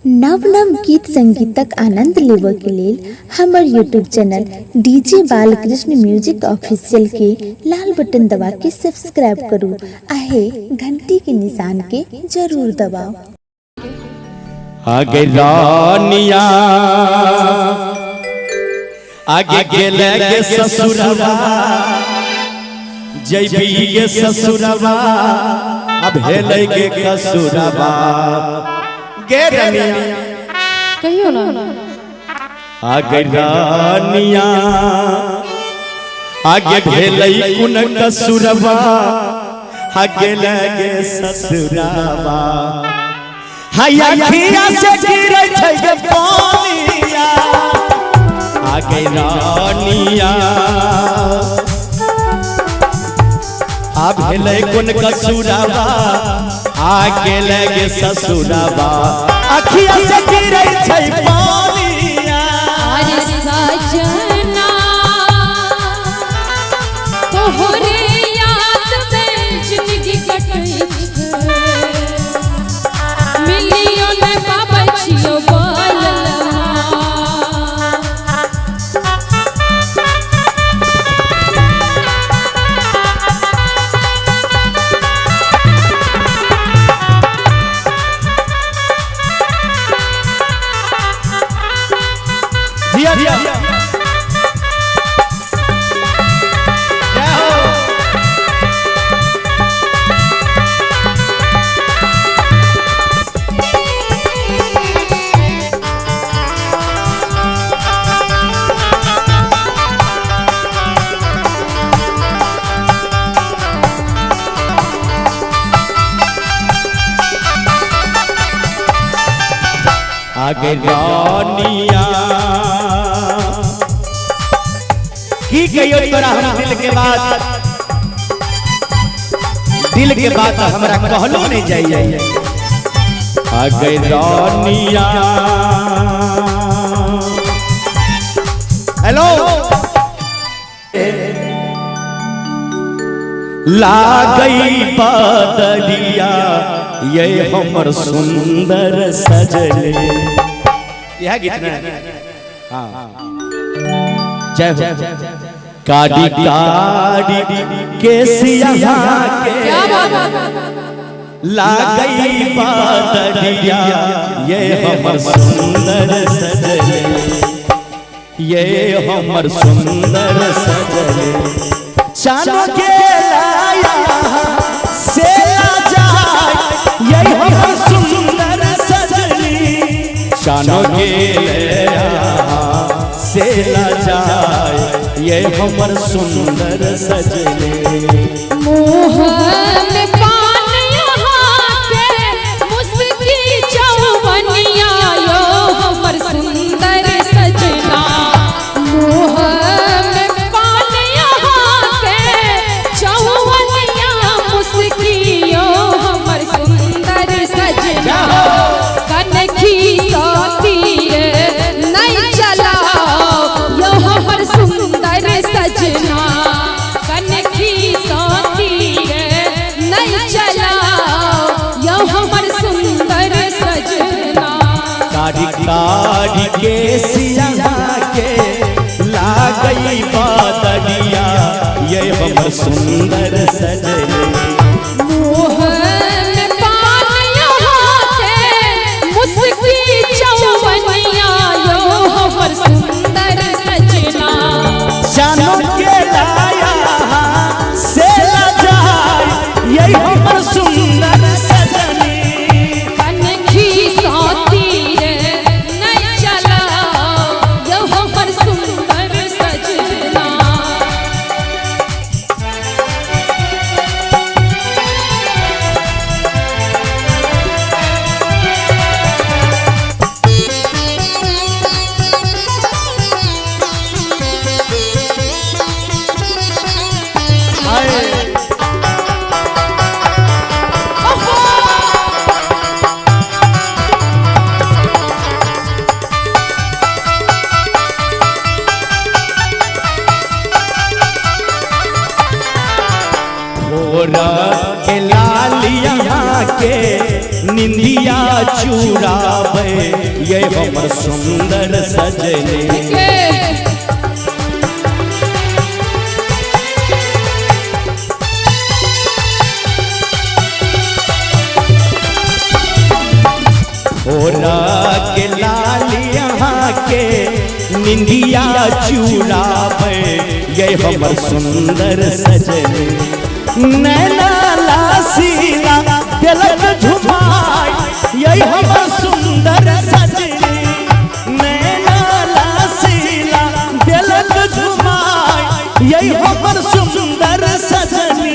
नव नव गीत संगीतक आनंद लेबऽ के लेल हमर YouTube channel DJ Balkrishna music official के लाल बटन दबा के सब्सक्राइब करू आहे घंटी के निशान के जरूर दबाओ। आगे रानिया आगे गेले गे ससुरवा जैबी गे ससुरवा अब हेले गे कसुरवा गे रानिया कहियो ना आगे रानिया आगे भेले कुन कसुरवा आगे लगे ससुरवा हाया खिया से गिरै छै गे पानिया आगे रानिया आ भेलै कोन कसुरवा आगे लगे ससुरवा अखिया से गिरै छै पानिया अरे सजना तोहरे याद में जिंदगी कटै मिलियो ने बाबा छियो आगे रानिया की कहियो तोरा हम दिल के बात हमरा कहलो नहीं जाइए आगे रानिया हेलो लागई बदरिया ये हमर सुंदर सजले यह गीत में हाँ जय हो काड़ी काड़ी केसिया के लागई बदरिया ये हमर सुंदर सजले ये हमर सुंदर सजले चांद के लाया से यही हमर सुंदर सजनी शानो के से ला जाए ये हमर सुंदर सजनी मोह में पान यहाँ के मुस्की चौवनिया यो हमर सुंदर सजना मोह में पान यहाँ के चौवनिया मुस्की यो हमर सुंदर सजना कनखी तीर नहीं चलाओ यो हमर सुंदर सजना कनखी तीर नहीं चलाओ यो हमर सुंदर सजना काड़ी काड़ी के सिया के लागई बदरिया ये हमर सुंदर सजनी मोह में पान यहाँ के मुस्की चौवनिया यो हमर सुंदर सजना शानो के लाया से ला जाए यही हमर सुंदर सजनी कनखी तीर नहीं चलाओ यो हमर सुंदर सजना ये हमर सुंदर सजनी। होरा के लाल यहाँ के निंदिया चुरावे ये हमर सुंदर सजनी। नैना लासीला दिलक झुमाए ये हमर सुंदर सजनी। नैना लासीला दिलक झुमाए ये हमर सुंदर सजनी।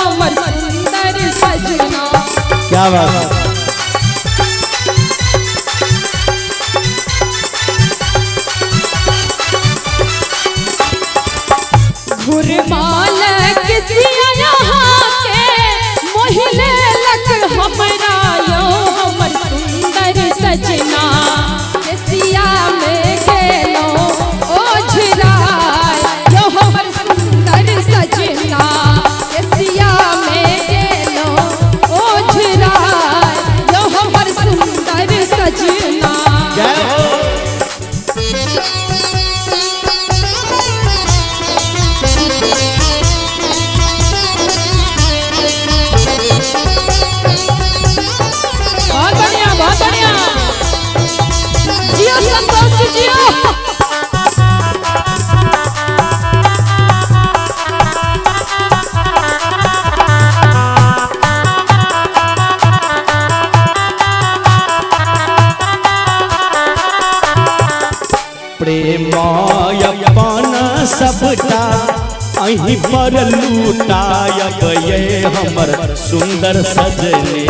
हमर सुंदर सजना क्या बात है। घुरमाल किसिया यहाँ के मोहिले लख हमरा यो हमर सुंदर सजना। किसिया में गेलो ओझराय यो हमर सुंदर सजना। किसिया में गेलो ओझराय यो हमर सुंदर सजना। बहुत बढ़िया जियो संतोष जियो। प्रेमायपन सबटा अहीं पर लूटायब ये हमर सुंदर सजनी।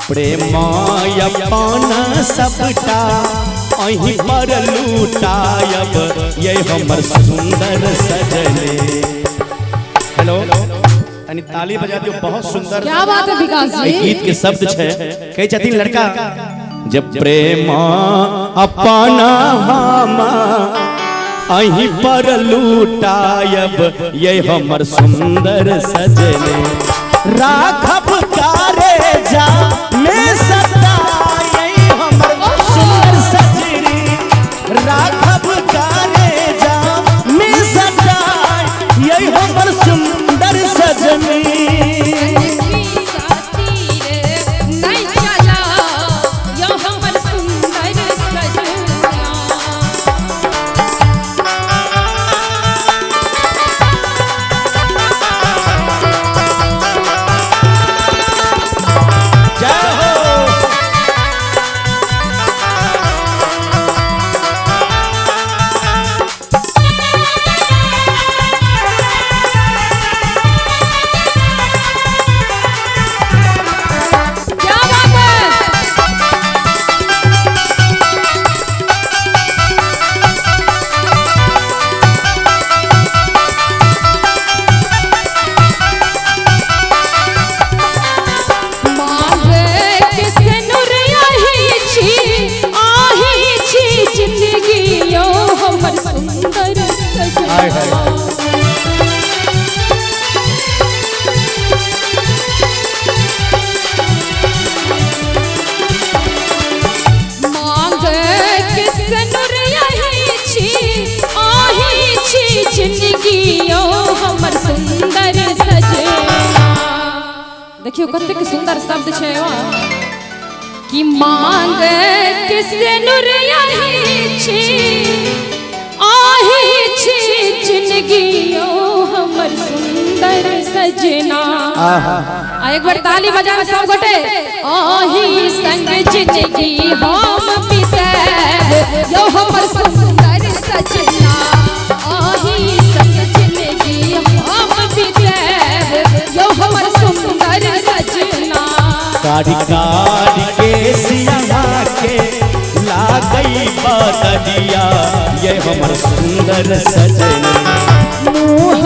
प्रेमायपन सबटा अहीं पर लूटायब ये हमर सुंदर सजनी। हेलो तनी ताली बजा दियो। बहुत सुंदर क्या बात है विकास जी। गीत के शब्द छे कहे छथिन लड़का जब प्रेम अपना हम अहीं पर लूटायब ये हमर सुंदर सजनी। राघव कारे जा में सदा ये हमर सुंदर सजनी। राघव कारे जा में सदा ये हमर सुंदर सजनी। देखियो कतेक सुंदर शब्द छै कि मांग किसे नुरिया ही छी आही छी जिंदगियो हमर सुंदर सजना। आ एक बार ताली बजाना सब गोटे। आही संग जिंदगी हम बिताएब यो हमर सुंदर सजना। आही संग जिंदगी हम बिताएब यो हमर सुंदर सजना। काढ़ी काढ़ी के सिया के लागई बदलिया ये हमर सुंदर सजना। मुँह